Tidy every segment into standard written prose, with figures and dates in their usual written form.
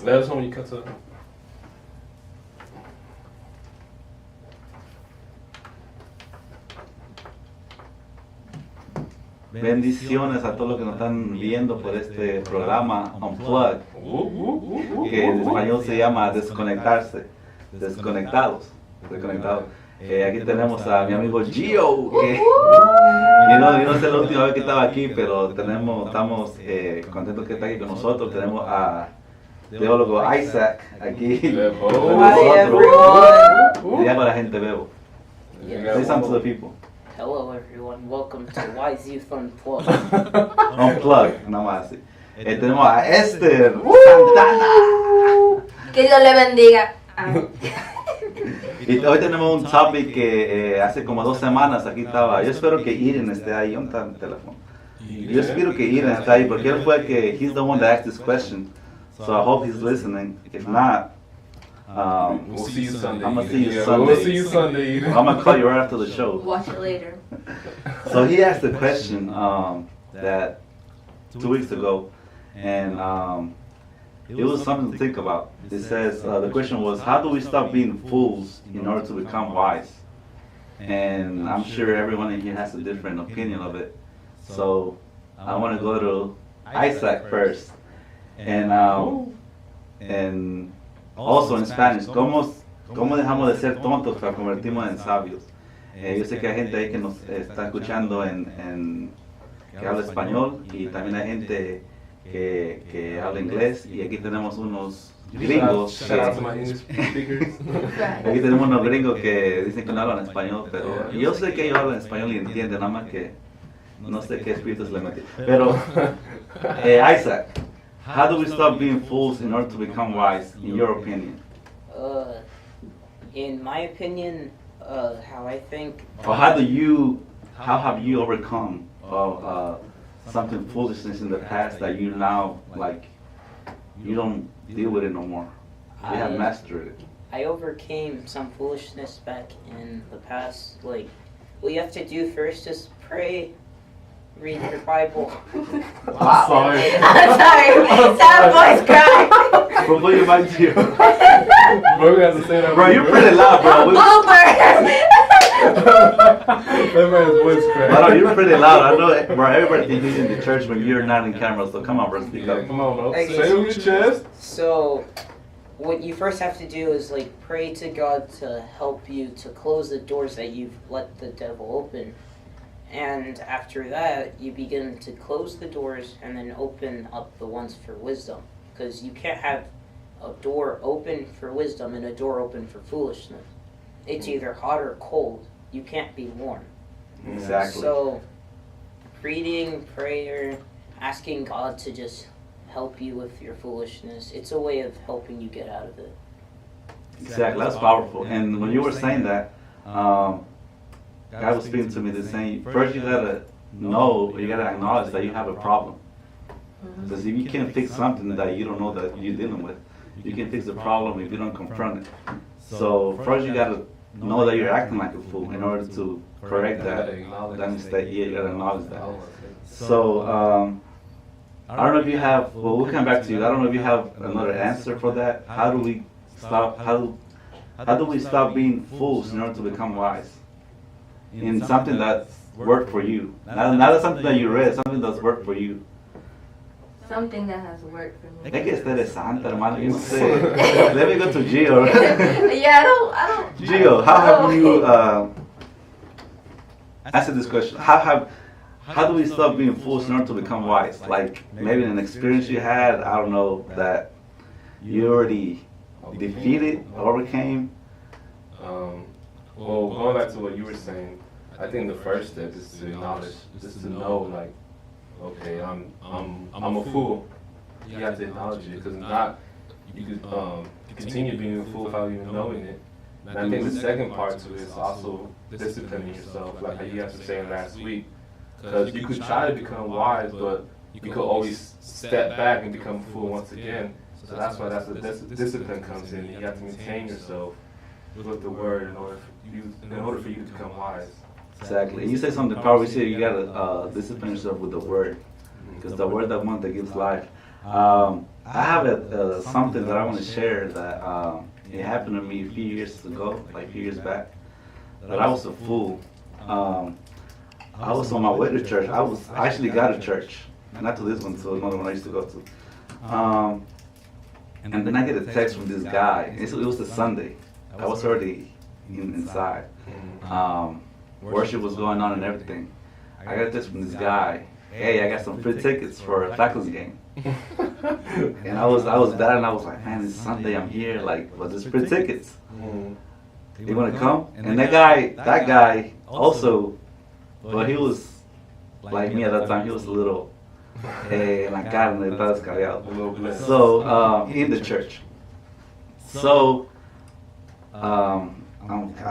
Let us know when you cut up. Bendiciones a todos los que nos están viendo por este programa Unplugged, que en español se llama desconectarse, desconectados. Aquí tenemos a mi amigo Gio, que yo no sé la última vez que estaba aquí, pero estamos contentos que está aquí con nosotros. Tenemos a teólogo Isaac aquí con nosotros. Llama a la gente, Bebo. Say something to the people. Hello everyone, welcome to Wise Youth Unplugged. Unplugged, nada más así. Tenemos a Esther Santana. Que Dios le bendiga. Y hoy tenemos un topic que hace como 2 semanas aquí estaba. Yo espero que Irene esté ahí. ¿Dónde está mi teléfono? Yo espero que Irene esté ahí porque él fue que he's the one that asked this question. So I hope he's listening. If not, we'll see you Sunday. I'm gonna see you Sunday. We'll see you Sunday. I'm gonna call you right after the show. Watch it later. So he asked the question that 2 weeks ago, and it was something to think about. It says the question was, how do we stop being fools in order to become wise? And I'm sure everyone in here has a different opinion of it. So I want to go to Isaac first, and also in Spanish, ¿cómo dejamos de ser tontos para convertirnos en sabios? Yo sé que hay gente ahí que nos está escuchando que habla español y también hay gente que habla inglés y aquí tenemos unos gringos aquí tenemos unos gringos que dicen que no hablan español, pero yo sé que ellos hablan español y entienden, nada más que no sé qué espíritu se le metió. Pero Isaac, how do we stop being fools in order to become wise, in your opinion? In my opinion, how I think... Or how have you overcome something foolishness in the past that you now, like, you don't deal with it no more? You have mastered it. I overcame some foolishness back in the past. Like, what you have to do first is pray, read your Bible. Wow. Sorry. I'm sorry. Sad boy's crying. Bro, put your mic to you. Bro, we have to say that. Bro, you're pretty loud, bro. That man's voice cracked. Bro, you're pretty loud. I know, bro, everybody thinks you're in the church when you're not in camera, so come on, bro, speak up. Come on, bro. Okay. Say it with your chest. So, what you first have to do is, like, pray to God to help you to close the doors that you've let the devil open. And after that, you begin to close the doors and then open up the ones for wisdom. Because you can't have a door open for wisdom and a door open for foolishness. It's either hot or cold. You can't be warm. Exactly. So, reading, prayer, asking God to just help you with your foolishness, it's a way of helping you get out of it. Exactly, that's powerful. And when you were saying that, God was speaking to me the same. First, you gotta know, you gotta acknowledge that you have a problem. Because if you can't fix something that you don't know that you're dealing with, you can fix the problem if you don't confront it. So first, you gotta know that you're acting like a fool in order to correct that mistake. Yeah, you gotta acknowledge that. So I don't know if you have. Well, we'll come back to you. I don't know if you have another answer for that. How do we stop? How do we stop being fools in order to become wise? In something that's worked for you. Not something that you read, something that's worked for you. Something that has worked for me. Es que esté de santa, hermano. You know, say, let me go to Gio. Yeah, I don't. Gio, how have you answered this question? How do we stop being fools in order to become wise? Like maybe an experience you had, I don't know, that you already defeated, overcame. Well, going back to what you were saying, I think the first step is to acknowledge, just to know, like, okay, I'm a fool. You have to acknowledge it, because not you could continue being a fool without even knowing it. And I think the second part to it is also disciplining yourself, like how you have to say last week, because you could try to become wise, but you could always step back and become a fool once again. So that's why the discipline comes in. You have to maintain yourself with the word in order for you to become wise. Exactly. You say something powerful. You say you gotta discipline yourself with the word, because the word that one that gives life. I have something that I want to share that it happened to me a few years ago, like a few years back, that I was a fool. I was on my way to church. I actually got to church, not to this one, to another one I used to go to. And then I get a text from this guy. It was a Sunday. I was already inside. Worship was going on and everything. I got a text from this guy. Hey, I got some free tickets for a Falcons game. And I was bad, and I was like, man, it's Sunday, I'm here, like, well, there's free tickets. You want to come? And that guy also, well, he was like me at that time. He was a little, la carne está descarriado. So, in the church. So, I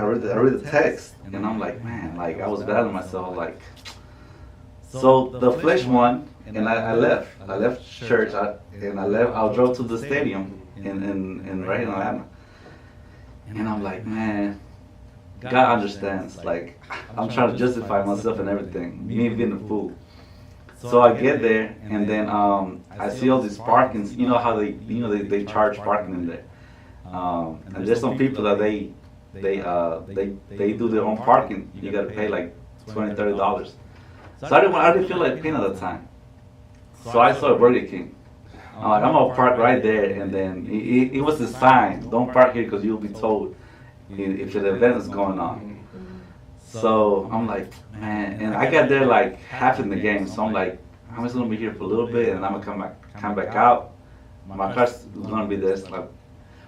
read the text, and I'm like, man, like, I was battling myself, like. So the flesh won, and I left. I left church, and I drove to the stadium in right in Atlanta. And I'm like, man, God understands. Like, I'm trying to justify myself and everything, me being a fool. So I get there, and then I see all these parkings. You know how they charge parking in there. And there's some people that they do their own parking. You gotta pay like $20-$30. So I didn't feel like paying at the time. So I saw a Burger King. I'm like, I'm gonna park right there, and then it was a sign: don't park here because you'll be told if the event is going on. So I'm like, man, and I got there like half in the game. So I'm like, I'm just gonna be here for a little bit, and I'm gonna come back out. My car's gonna be there. But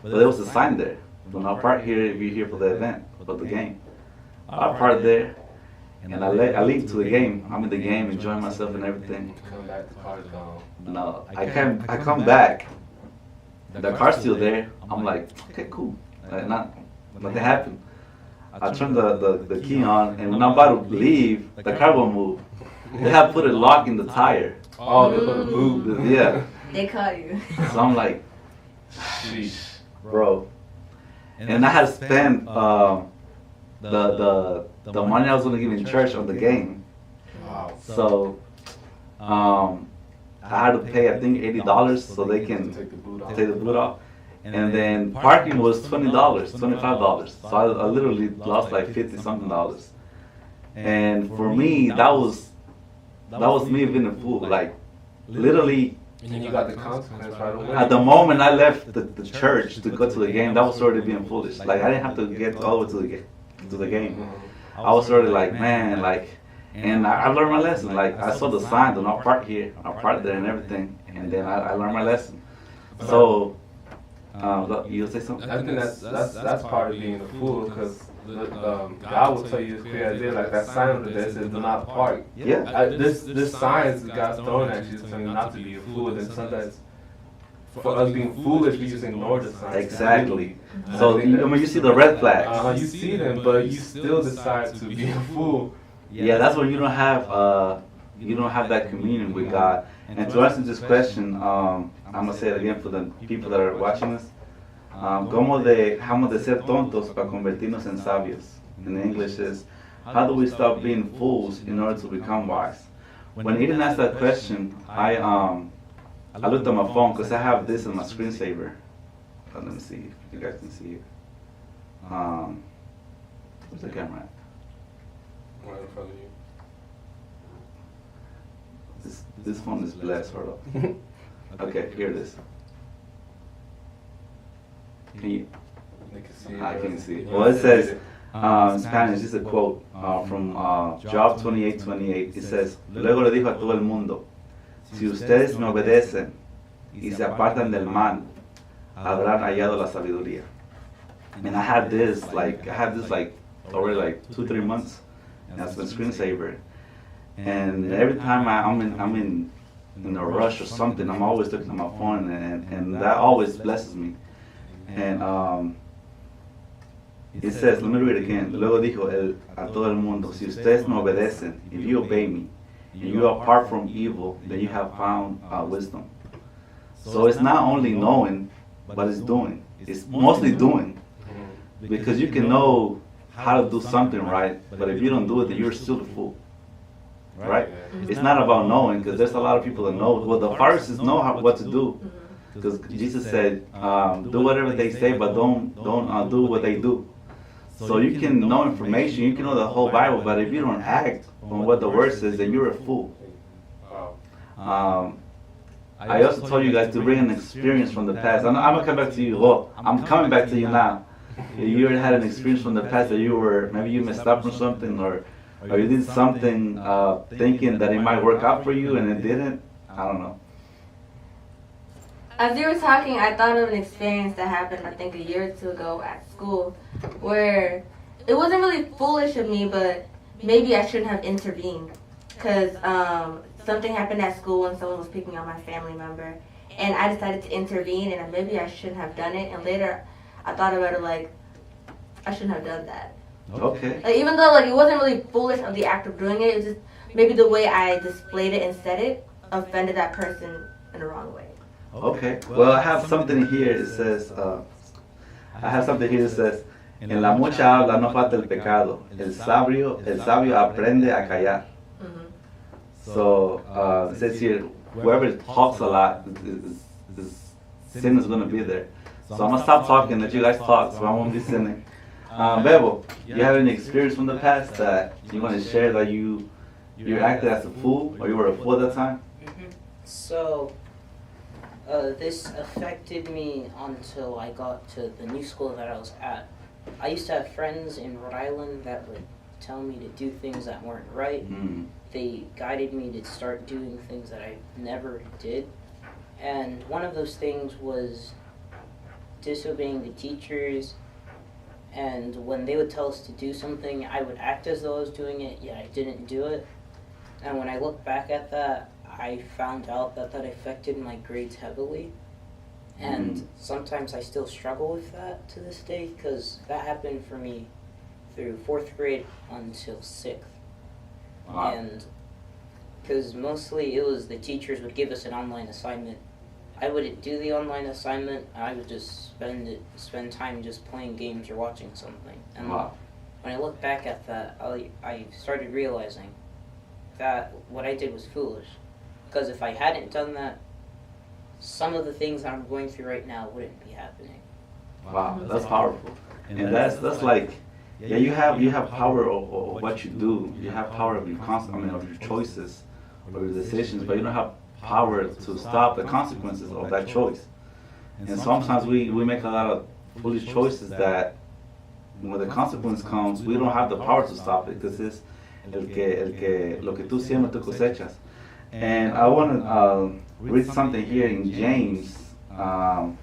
there was a sign there: do not park here if you're here for the event, for the game. I parked there. And I leave to the game. I'm in the game, enjoying myself and everything. Come back, the car's gone. No, I come back. The car's still there. I'm like, okay, cool. Nothing happened. I turn the key on, and when I'm about to leave, the car won't move. They have put a lock in the tire. Oh, they put a boot. Yeah. They caught you. So I'm like, Sheesh. bro. And I had spent the money I was going to give in church on the game. Wow. So I had to pay, I think, $80 so they can Take the boot off. take the boot off. And then parking was $20, $25. So I literally lost like $50-something. And for me, that was me being a fool. Like, literally, And you got the consequence right away. at the moment I left the church to go to the game, that was already being foolish. Like, I didn't have to get all the way to the game. I was already like, man, like, and I learned my lesson. Like, I saw the sign, do not park here, I parked there and everything, and then I learned my lesson. So, you'll say something? I think that's part of being a fool, because God will tell you as clear as day, like that sign over there says do not park. Yeah. This signs God's throwing at you is telling you not to be a fool, and sometimes for us being foolish, we just ignore the signs. Exactly. So, you see the red flags. You see them, but you still decide to be a fool. Yeah, that's when you don't have that communion with God. And to answer this question, I'm gonna say it again for the people that are watching us. ¿Cómo dejamos de ser tontos para convertirnos en sabios? In English is, how do we stop being fools in order to become wise? When Eden asked that question, I looked at my phone because I have this in my screensaver. Let me see if you guys can see it. Where's the camera at? Right in front of you. This phone is blessed, hold up. Okay, here it is. Can you? They can see it. I can see it. Well, it says, in Spanish, it's a quote from Job 28:28. It says, luego le dijo a todo el mundo, si ustedes me obedecen y se apartan del mal, habrán hallado la sabiduría. And I had this like already like 2-3 months. And that's my screensaver. And every time I'm in a rush or something, I'm always looking at my phone, and that always blesses me. And it says, let me read it again. Luego dijo a todo el mundo, si ustedes me obedecen, if you obey me, and you are apart from evil, then you have found wisdom. So it's not only knowing, but it's doing. It's mostly doing. Because you can know how to do something right, but if you don't do it, then you're still a fool. right? Yeah. It's not about knowing, because there's a lot of people that know. Well, the Pharisees know what to do, because Jesus said, do whatever they say, but don't do what they do. So you can know information, you can know the whole Bible, but if you don't act on what the word says, then you're a fool. Wow. I also told you guys to bring an experience from the past. I'm gonna come back to you. Well, I'm coming back to you now. You already had an experience from the past that maybe you messed up on something, or you did something thinking that it might work out for you and it didn't. I don't know. As you were talking, I thought of an experience that happened, I think, a year or two ago at school, where it wasn't really foolish of me, but maybe I shouldn't have intervened. Because something happened at school when someone was picking on my family member, and I decided to intervene, and maybe I shouldn't have done it. And later, I thought about it like, I shouldn't have done that. Okay. Like, even though it wasn't really foolish of the act of doing it, it was just maybe the way I displayed it and said it offended that person in the wrong way. Okay. Well, I have something here. It says, en la mucha habla no falta el pecado. El sabio aprende a callar. So it says here, whoever talks a lot, sin is going to be there. So I'm going to stop talking, let you guys talk, so I won't be sinning. Bebo, you have any experience from the past that you want to share, that you acted as a fool, or you were a fool at that time? So, this affected me until I got to the new school that I was at. I used to have friends in Rhode Island that would tell me to do things that weren't right. They guided me to start doing things that I never did. And one of those things was disobeying the teachers. And when they would tell us to do something, I would act as though I was doing it, yet I didn't do it. And when I look back at that, I found out that affected my grades heavily. And sometimes I still struggle with that to this day, because that happened for me through 4th grade until 6th. Wow. And because mostly it was the teachers would give us an online assignment. I wouldn't do the online assignment. I would just spend time just playing games or watching something. And Wow. when I look back at that, I started realizing that what I did was foolish. Because if I hadn't done that, some of the things that I'm going through right now wouldn't be happening. Wow, that's powerful. And that's like, yeah, you have power of what you do. You have power of your of your choices, or your decisions, but you don't have power to stop the consequences of that choice. And sometimes we make a lot of foolish choices that when the consequence comes, we don't have the power to stop it, because it's lo que tú siembras, tú cosechas. And I want to read something here in James. I'm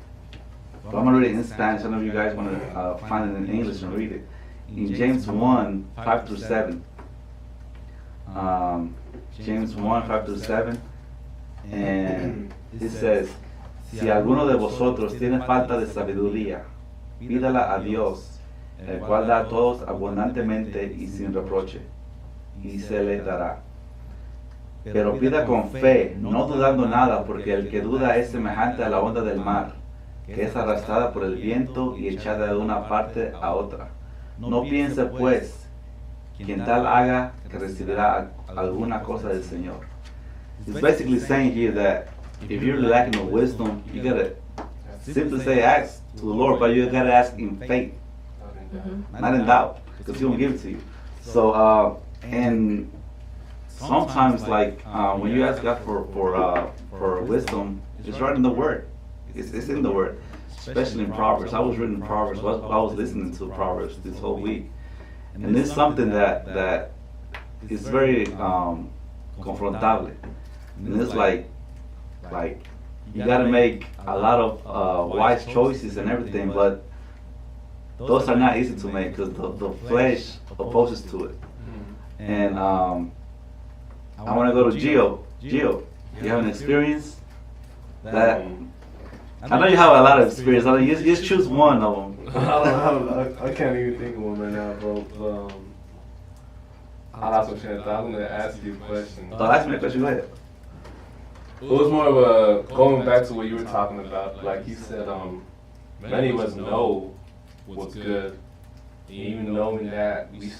going to read it in Spanish. I don't know if you guys want to find it in English and read it. In James 1, 5 through 7. James 1, 5 through 7. And it says, si alguno de vosotros tiene falta de sabiduría, pídala a Dios, el cual da a todos abundantemente y sin reproche, y se le dará. Pero pida con fe, no dudando nada, porque el que duda es semejante a la onda del mar, que es arrastrada por el viento y echada de una parte a otra. No piense pues, quien tal haga, que recibirá alguna cosa del Señor. It's basically saying here that if you're lacking of wisdom, you gotta simply say ask to the Lord, but you gotta ask in faith, not in doubt, because He will give it to you. So, and sometimes, like when you ask God for wisdom, it's right in the Word. It's in the Word, especially in Proverbs. I was reading Proverbs. I was listening to Proverbs this whole week, and it's something that is very confrontable. And it's like you gotta make a lot of wise choices and everything, but those are not easy to make because the flesh opposes to it. And I want to go to Gio. Gio, you have an experience that I know you have a lot of experience. I mean, just choose one of them. I can't even think of one right now, bro. I lost my train of thought. I'm gonna ask you a question. Ask me a question. Go ahead. It was more of a going back to what you were talking about. Like you said, many of us know what's good, and even knowing that, we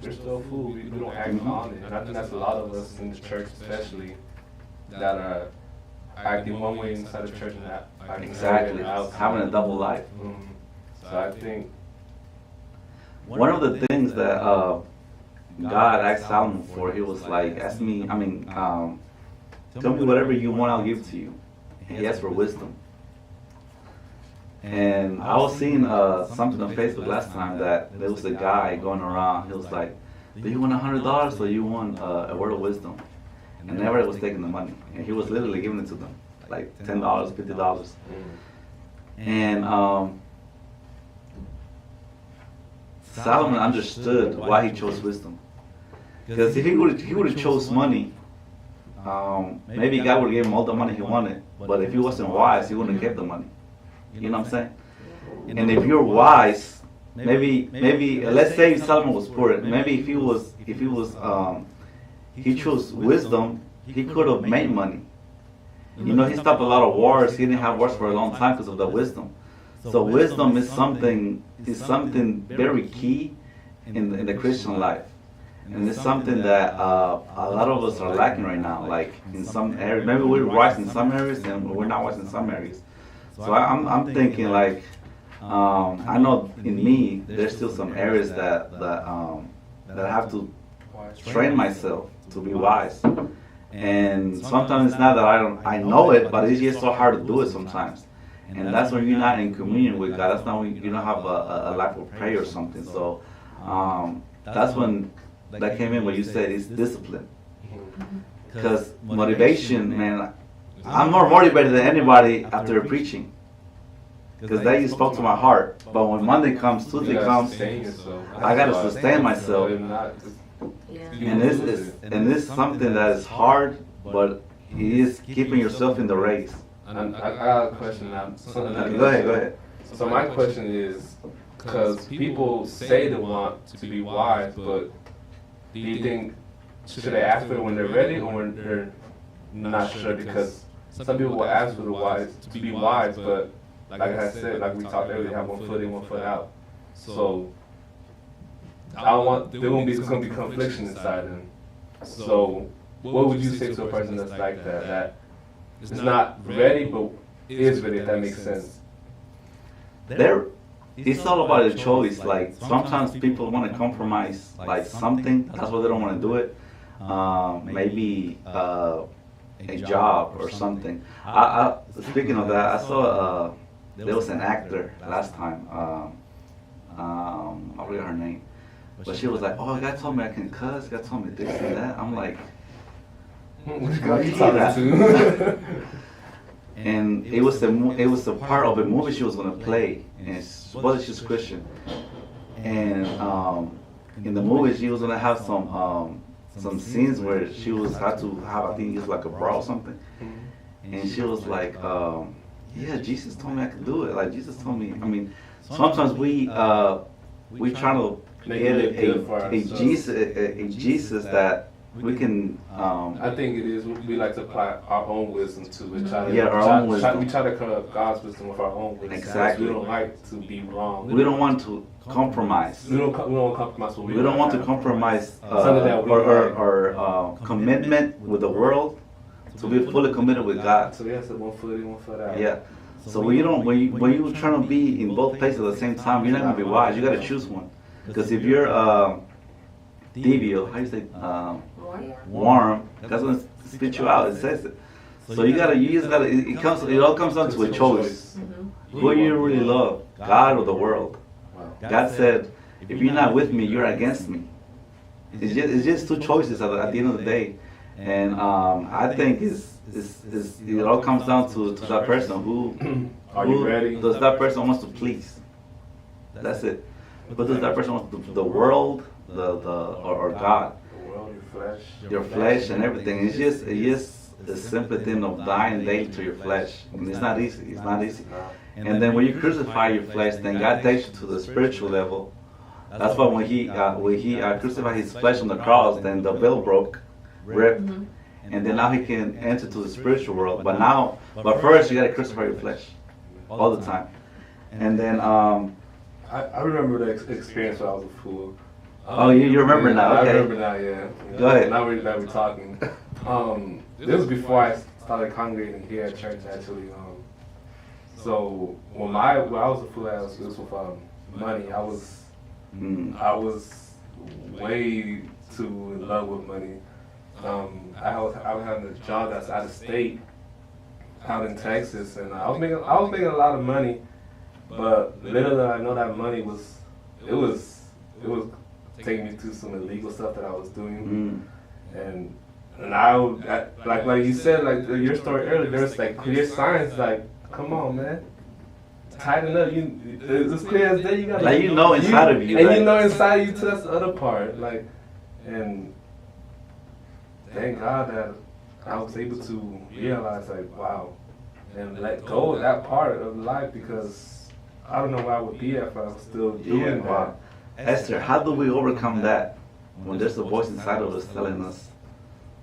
we're still a fool. We don't act on it. And I think that's a lot of us in the church, especially, that are acting one way inside the church and acting Exactly. outside. Having a double life. So I think One of the things that God asked Solomon for, he was like, ask me, tell me whatever you want, I'll give to you. He asked for wisdom. And I was seeing something on Facebook last time that there was a guy going around, he was like, do you want $100 or you want a word of wisdom? And everybody was taking the money. And he was literally giving it to them, like $10, $50. And Solomon understood why he chose wisdom. Because if he would have chose money, maybe God would have given him all the money he wanted. But if he wasn't wise, he wouldn't have kept the money. You know what I'm saying? And if you're wise, maybe let's say Solomon was poor. Maybe if he chose wisdom, he could have made money. You know, he stopped a lot of wars. He didn't have wars for a long time because of the wisdom. So wisdom is something very key in the Christian life. And it's something that a lot of us are lacking right now. Like in some areas, maybe we're wise in some areas and we're not wise in some areas. So I'm thinking like, I know in me there's still some areas that I have to train myself to be wise. And sometimes it's not that I know it, but it's just so hard to do it sometimes. And that's when you're not in communion with God. That's not when you don't have a life of prayer or something. So that's when that came in when you said it's discipline. Because motivation, man, I'm more motivated than anybody after preaching. Because that you spoke to my heart. But when Monday comes, Tuesday comes, I got to sustain myself. And this is something that is hard, but it is keeping yourself in the race. And I got a question now. Go ahead. So my question is, because people say they want to be wise, but do you think, should they ask for it when they're ready or when they're not sure? Because some people will ask for to be wise, but like I said, like we talked earlier, they have 1 foot in, 1 foot out. So there's going to be confliction inside them. So what would you say to a person that's like that is not ready, but is ready, if that makes sense? It's all about a choice. Like sometimes people want to compromise like something. That's why they don't want to do it. Maybe a job or something. Speaking of that, I saw there was an actor last time. I forget her name, but she was like, "Oh, God told me I can cuss. God told me this and that." I'm like, God, you talking to? And it was a part of a movie she was gonna play, and supposedly she's Christian. And in the movie she was gonna have some scenes where she had to have, I think it's like a bra or something. And she was like, yeah, Jesus told me I could do it. Like Jesus told me. I mean, sometimes we try to get a Jesus that we can. I think it is. We like to apply our own wisdom to it. Our own wisdom. We try to come up God's wisdom with our own wisdom. Exactly. We don't like to be wrong. We don't want to compromise. We don't compromise. We don't want to compromise our commitment with the world to be fully committed with God. So yes, 1 foot in, 1 foot out. Yeah. So when you're trying to be in both places at the same time, you're not gonna be wise. You gotta choose one. Because if you're devio, how you say warm, that's gonna spit you out. It says it. So you just gotta. It all comes down to a choice. Who you really love, God or the world? God said, if you're not with me, you're against me. It's just two choices at the end of the day. And I think it all comes down to that person who Are you ready? Does that person wants to please? That's it. But does that person want the world, or God? The world, your flesh. Your flesh and everything. It's just a simple thing of dying daily to your flesh. And it's not easy. It's not easy. And then when you crucify your flesh, then God takes you to the spiritual level. That's why when he crucified his flesh on the cross, then the veil ripped, and then now he can enter to the spiritual world. But first you gotta crucify your flesh all the time. And then I remember the experience when I was a fool. Oh, you remember yeah, now? Okay. I remember now. Yeah. Go ahead. Now we're talking. This was before I started congregating here at church, actually. So when I was a fool, it was with money. I was way too in love with money. I was having a job that's out of state, out in Texas, and I was making a lot of money. But little did I know that money was taking me to some illegal stuff that I was doing, and like you said, like your story earlier, there's like clear signs, like, come on, man, tighten up. It's clear as day. You gotta, like, you know inside of you, and like, you know inside of you too. That's the other part, like, and thank God that I was able to realize, like, wow, and let go of that part of life, because I don't know where I would be if I was still doing that. Esther, how do we overcome that when there's a voice inside of us telling us,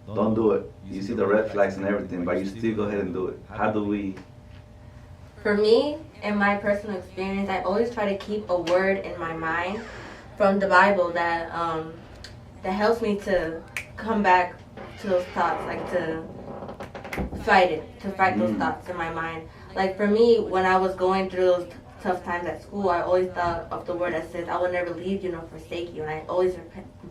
don't do it? You see the red flags and everything, but you still go ahead and do it. How do we? For me, in my personal experience, I always try to keep a word in my mind from the Bible that helps me to come back to those thoughts, like to fight those thoughts in my mind. Like for me, when I was going through those tough times at school, I always thought of the word that says, I will never leave you nor forsake you, and I always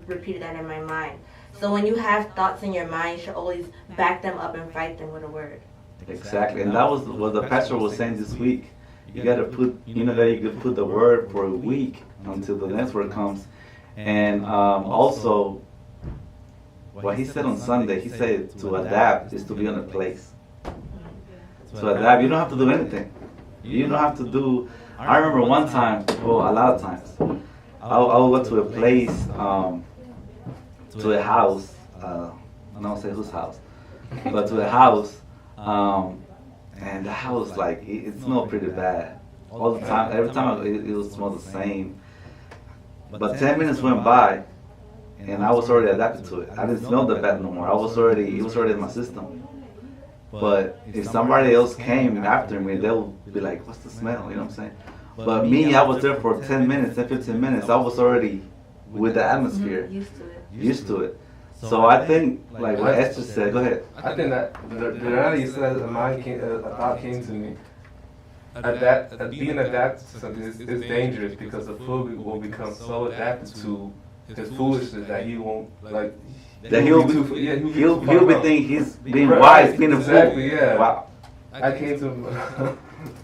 repeated that in my mind. So when you have thoughts in your mind, you should always back them up and fight them with a word. Exactly, and that was what the pastor was saying this week. You gotta put, you could put the word for a week until the next word comes. And also, what he said on Sunday, he said to adapt is to be on a place. To adapt, you don't have to do anything. You don't have to do. I remember one time, well, a lot of times, I would go to a place, to a house, I don't say whose house, but to a house, and the house, like, it smelled pretty bad all the time. Every time it would smell the same. But 10 minutes went by, and I was already adapted to it. I didn't smell the bad no more. It was already in my system. But if somebody else came after me, they'll be like, what's the smell? You know what I'm saying? But me, I was there for 10 minutes, 15 minutes. I was already with the atmosphere. Used to it. So I think, like what Esther said, go ahead. I think that the you said, a thought came to me. Being adapted to something is dangerous, because the fool will become so adapted to his foolishness that he won't, like, That he'll be thinking he's being wise, being a fool. Exactly, yeah. Wow. I came to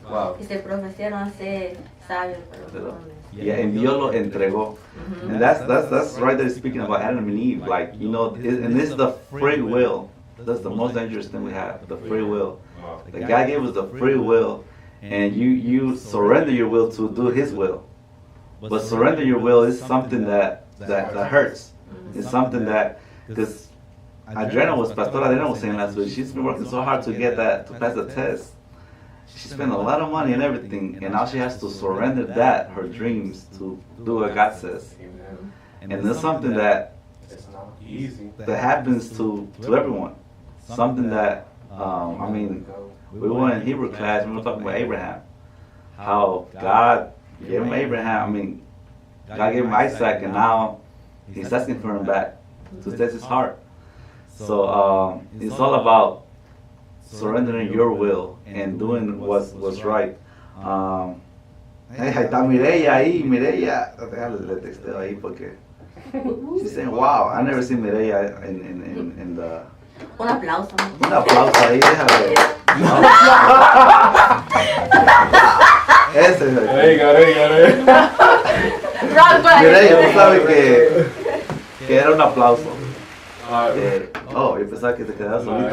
wow. Y se profecía no hace sabio, pero Yeah, and Dios lo entregó. And that's right there speaking about Adam and Eve. Like, and this is the free will. That's the most dangerous thing we have, the free will. Like, God gave us the free will, and you surrender your will to do His will. But surrender your will is something that hurts. It's something that, because Pastora Adriana was saying last week, she's been working so hard to get that, to pass the test. She spent a lot of money and everything, and now she has to surrender that, her dreams, to do what God says. And it's something that it's not easy. That happens to everyone. Something that, we were in Hebrew class and we were talking about Abraham. How God gave him Abraham, God gave him Isaac, and now He's asking for him back to test his heart. So it's all about surrendering your will and doing what's right. Ahí está Mireya ahí, Mireya. Le texteo ahí porque she's saying, wow, I never seen Mireya in the... Un aplauso. Un aplauso ahí, déjame. Ese es el... There you go. Mireya, tú sabes que era un aplauso. Yo pensaba que te quedabas solita.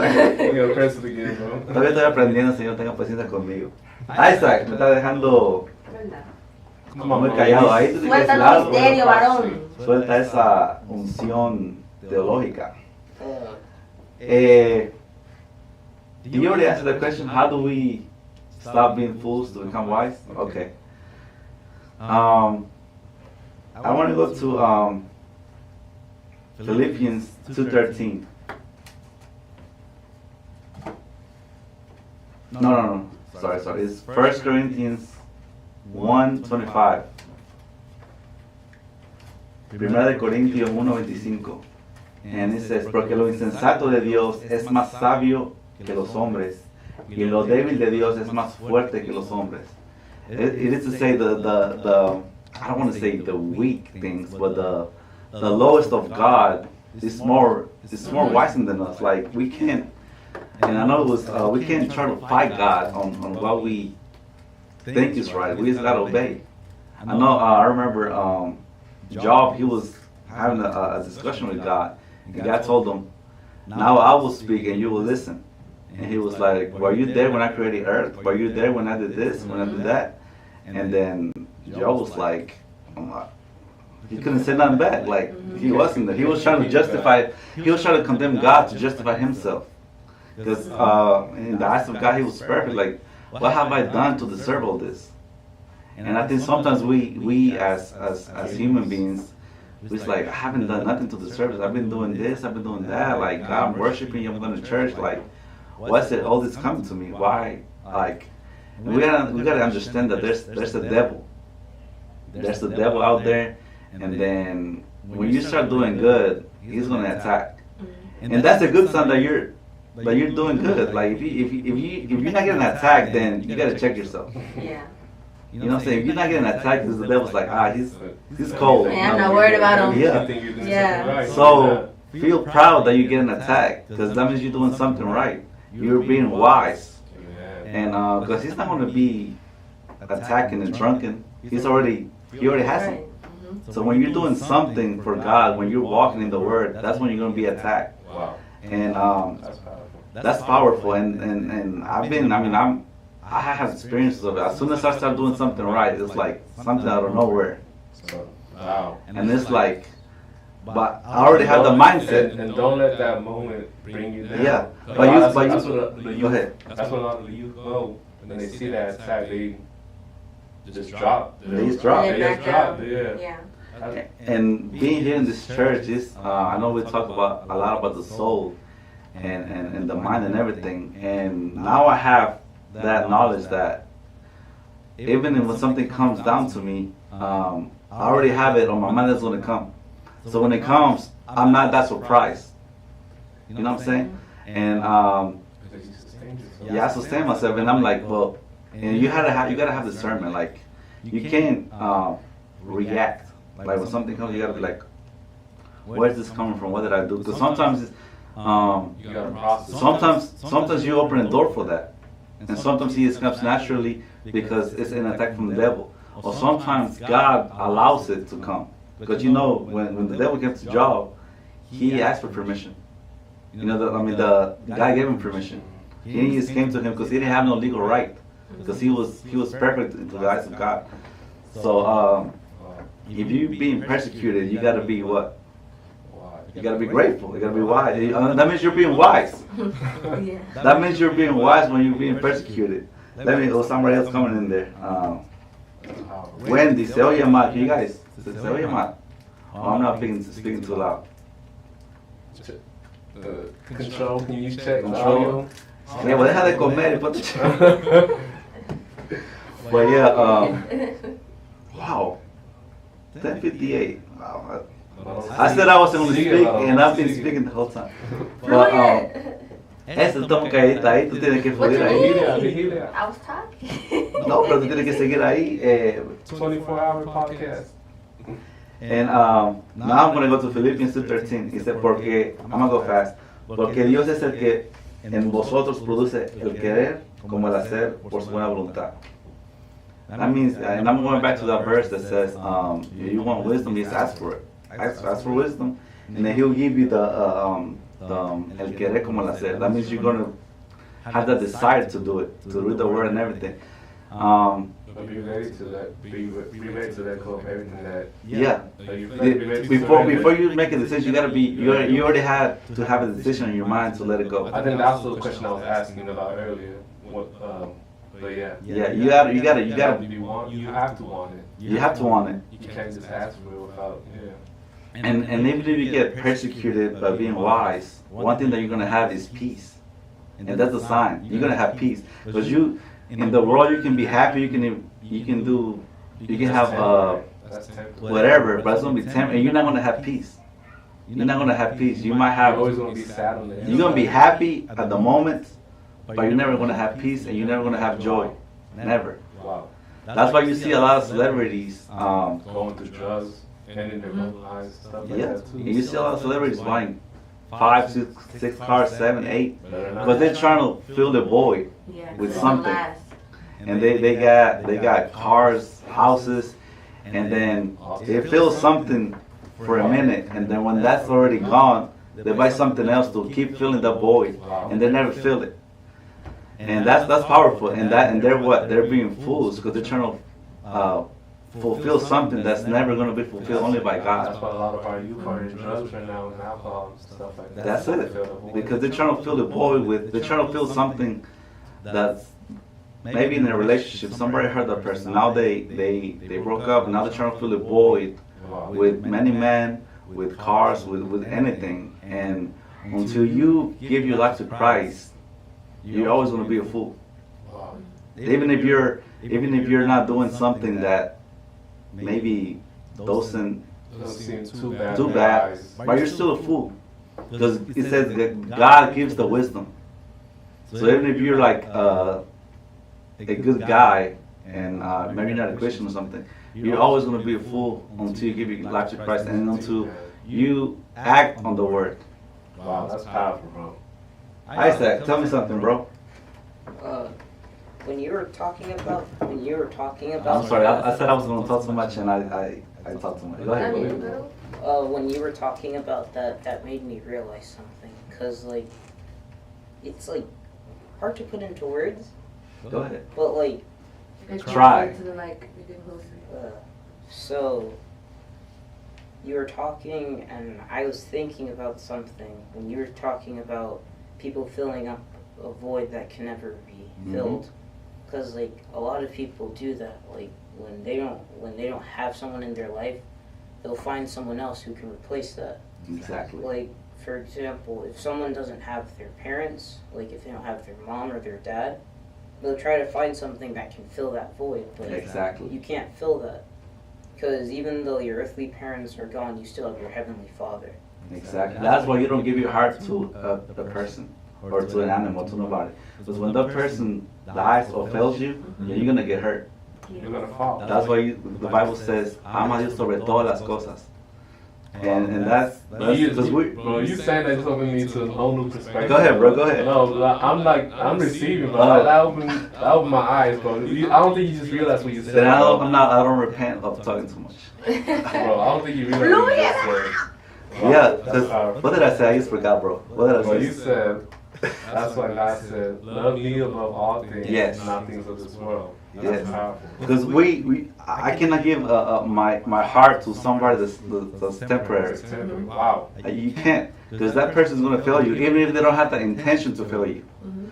Todavía estoy aprendiendo, Señor, tenga paciencia conmigo. Isaac, me está dejando muy callado ahí. Suelta el misterio, varón. Suelta esa unción teológica. Do you already answer the question? How do we stop being fools to become wise? Okay. I want to go to Philippians 2:13. No. Sorry. It's 1 Corinthians 1:25. Primera de Corintios 1:25. And it says, porque lo insensato de Dios es más sabio que los hombres, y lo débil de Dios es más fuerte que los hombres. It is to say the I don't want to say the weak things, but the lowest of God is more wiser than us. Like we can't, and I know it was we can't try to fight God on what we think is right. We just gotta obey. I know. I remember Job. He was having a discussion with God, and God told him, "Now I will speak, and you will listen." And he was like, "Were you there when I created earth? Were you there when I did this? When I did that?" And then Job was like, he couldn't say nothing back. Like he wasn't there. He was trying to justify. He was trying to condemn God to justify himself. Because in the eyes of God, he was perfect. Like, what have I done to deserve all this? And I think sometimes we as human beings, we're like, I haven't done nothing to deserve this. I've been doing this. I've been doing that. Like I'm worshiping you. I'm going to church. Like, why is it all this coming to me? Why? Like, we gotta understand that there's a devil. There's a devil out there, and then when you start doing good, he's gonna attack. And that's a good sign that you're doing good. Like if you're not getting attacked, then you gotta check yourself. Yeah. You know what I'm saying? If you're not getting attacked, because the devil's like, he's cold. Yeah, I'm not worried about him. Yeah. Yeah. So feel proud that you're getting attacked, because that means you're doing something right. You're being wise. And because he's not going to be attacking and drunken, he already has him. So when you're doing something for God, when you're walking in the Word, that's when you're going to be attacked. Wow. And that's powerful. And I have experiences of it. As soon as I start doing something right, it's like something out of nowhere. Wow. And it's like, but I already have the mindset. And don't let that moment bring you down. Yeah. Go ahead. That's when a lot of the youth go. When they see that attack, they just drop. They just drop. They just drop. Yeah. Yeah. And being here in this church is, I know we talk about a lot about the soul and the mind and everything. And now I have that knowledge that even when something comes down to me, I already have it on my mind that's going to come. So when it comes, I'm not that surprised. You know what I'm saying? And I sustain myself, and I'm like, well, and you gotta have discernment. Like, you can't react. Like when something comes, you gotta be like, where's this coming from? What did I do? Because sometimes you gotta process. sometimes you open a door for that, and sometimes it comes naturally because it's an attack from the devil, or sometimes God allows it to come. Because you know, when the devil gets to Job, he asked for permission. You know, the guy gave him permission. He just came to him because he didn't have no legal right, because he was perfect in the eyes of God. So if you're being persecuted, you gotta be what? You gotta be grateful. You gotta be wise. That means you're being wise. Yeah. That means you're being wise when you're being persecuted. Somebody else coming in there. Wendy, se oye mal. You guys, se oye mal. Oh, I'm not speaking too loud. Control, can you check Control. Yeah, well, deja de comer y ponte. But yeah, wow, 10:58. Wow. I said I wasn't going to speak, and I've been speaking the whole time. But eso toma calladita ahí, tú tienes que joder ahí. I was talking. No, pero tú tienes que seguir ahí. 24-hour podcast. And now I'm going to go to Philippians 2:13. It said, porque, I'm going to go fast, porque Dios es el que en vosotros produce el querer como el hacer por su buena voluntad. That means, and I'm going back to that verse that says, if you want wisdom, just ask for it. Ask for wisdom, and then He'll give you the el querer como el hacer. That means you're going to have that desire to do it, to read the word and everything. But be ready to let ready to let go of everything that. Yeah. Before you make a decision, you gotta be. You already had to have a decision in your mind to let it go. I think that's the question I was asking about earlier. But yeah. Yeah, you have to want it. You have to want it. You can't just ask for it without. Yeah. And even if you get persecuted by being wise, one thing that you're gonna have is peace, and that's a sign. You're gonna have peace because in the world you can be happy. You can have That's temporary. whatever, but it's gonna be temporary, and you're not gonna have peace. You're not gonna have peace. You might You're have. always gonna be sad on the You're gonna be happy at the moment, but you're never gonna have peace, and you're never gonna have joy. Never. Wow. That's why you see a lot of celebrities. Going through drugs, ending their own lives, stuff like Yeah, that too. and you see a lot of celebrities buying 5, 6 cars, 7, 8, But they're not because they're trying to fill the void Yeah. with It's something. last. And they got cars, houses, and then they feel something for a minute, and then when that's already gone, they buy something else to keep filling the void, and they never fill it. And that's powerful, and they're being fools because they're trying to fulfill something that's never going to be fulfilled only by That's God. why a lot of our youth are in drugs right now and alcohol and stuff like that. That's it, because they're trying to fill the void with. They're trying to fill something that's maybe in a relationship. Somebody hurt that person. Now they broke up. Now they're trying to fill the void with many men, with cars, with anything. And until you give your life to Christ, you're always going to be a fool. Wow. Even if you're not doing something that maybe doesn't Doesn't seem too bad. too in their bad, eyes. but you're still a fool. Because it says that God gives the wisdom. So even if you're like a good guy and maybe not a Christian or something, you're always going to be a fool until you give your life to Christ and until you act on the word. Wow, that's powerful, bro. Isaac, tell me something, bro. When you were talking about, I'm sorry, I said I was going to talk too much and I talked too much. Go ahead. when you were talking about that, that made me realize something. Cause like, it's like hard to put into words, Go ahead. but like, Try. To the mic, you get closer. so you were talking, and I was thinking about something when you were talking about people filling up a void that can never be filled. Because like a lot of people do that. Like when they don't have someone in their life, they'll find someone else who can replace that. Exactly. Like for example, if someone doesn't have their parents, like if they don't have their mom or their dad, they'll try to find something that can fill that void. But Exactly. you can't fill that. Because even though your earthly parents are gone, you still have your heavenly Father. Exactly. That's why you don't give your heart to a person or to an animal, to nobody. Because when that person dies or fails you, you're going to get hurt. You're gonna fall. That's why the Bible says, ama a Dios sobre todas las cosas. And that's because Bro, you saying that just opened me to a whole new perspective. Go ahead, bro, go ahead. No, but I'm receiving, bro. That opened my eyes, bro. I don't think you just realized what you said. Then I bro. don't repent of talking too much. Bro, I don't think you realized what you just said. Wow, Yeah, that's because powerful. what did I say? I just forgot, bro. What did I Bro, say? you said, that's why God said, love me above all things, Yes. not things of this world. That's Yes. powerful. Because I cannot give my heart to somebody that's temporary. It's temporary. Wow. You can't, because that person's gonna fail you, even if they don't have the intention to fail you,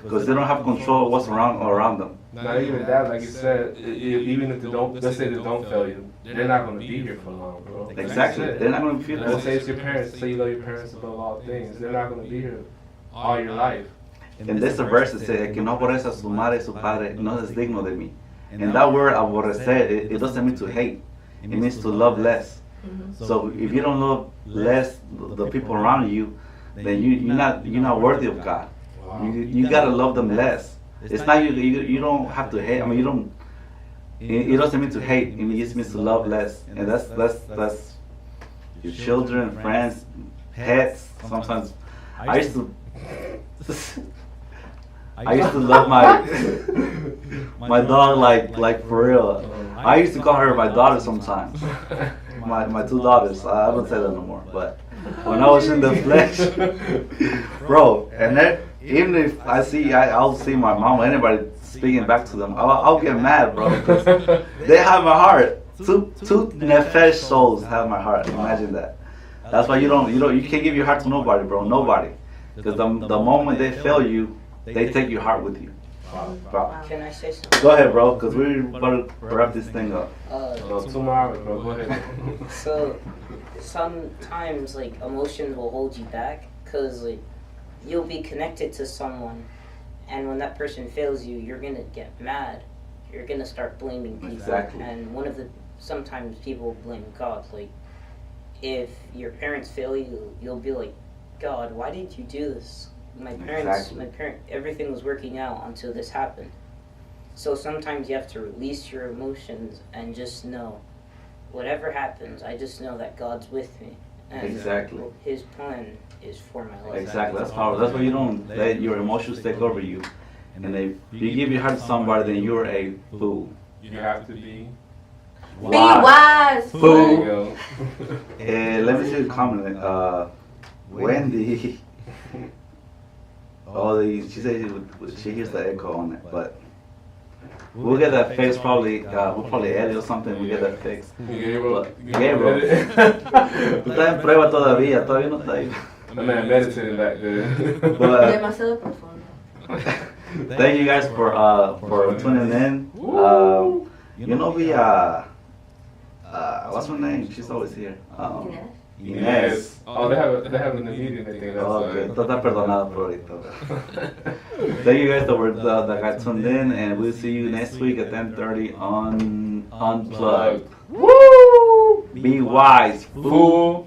because they don't have control of what's around them. Not even that, like you said, even if they don't, let's say they don't fail you, they're not going to be here for long, bro. Exactly. That's it. They're not gonna feel Let's say that. it's your parents, say you love your parents above all things, they're not going to be here all your life. And there's a verse that says, "El que no aborrece a su madre y su padre no es digno de mí." And that word aborrecer, it doesn't mean to hate. It means to love less. So if you don't love less the people around you, then you're not worthy of God. Wow. You gotta love them less. It's not you don't have to hate. I mean, you don't. It doesn't mean to hate. It just means to love less. And that's your children, friends, pets. Sometimes I used to love my dog like for real. I used to call her my daughter sometimes. My 2 daughters. I don't say that no more. But when I was in the flesh, bro, and then even if I'll see my mom or anybody speaking back to them, I'll get mad, bro, because they have my heart. Two nefesh souls have my heart. Imagine that. That's why you can't give your heart to nobody, bro. Nobody. Because the moment they fail you, they take your heart with you. Bro. Can I say something? Go ahead, bro, because we're about to wrap this thing up. No, 2 more hours, bro. Go ahead. So sometimes like emotions will hold you back because like you'll be connected to someone, and when that person fails you, you're gonna get mad. You're gonna start blaming people. Exactly. And one of the sometimes people blame God. Like, if your parents fail you, you'll be like, God, why did you do this? Everything was working out until this happened. So sometimes you have to release your emotions and just know, whatever happens, I just know that God's with me. And Exactly. His plan is for my life. Exactly. That's powerful. That's why you don't let your emotions take over you. And if you give your heart to somebody, then you're a fool. You have to be. Be wise. There you Fool. go. Let me see the comment. Wendy. She said she hears the echo on it, but we'll get that fixed. Probably we'll probably edit or something. We'll get that fixed. Gabriel. Tú estás en prueba todavía no está ahí. My man meditating back there. But, Demasiado profundo. thank you guys for tuning in. We what's her name? She's always here. Inés. Oh, they're having a meeting. I think that's Okay, tú estás perdonado por ahorita. Thank you guys that got tuned in, and we'll see you next week at 10:30 on Unplugged. Woo! Be wise, fool.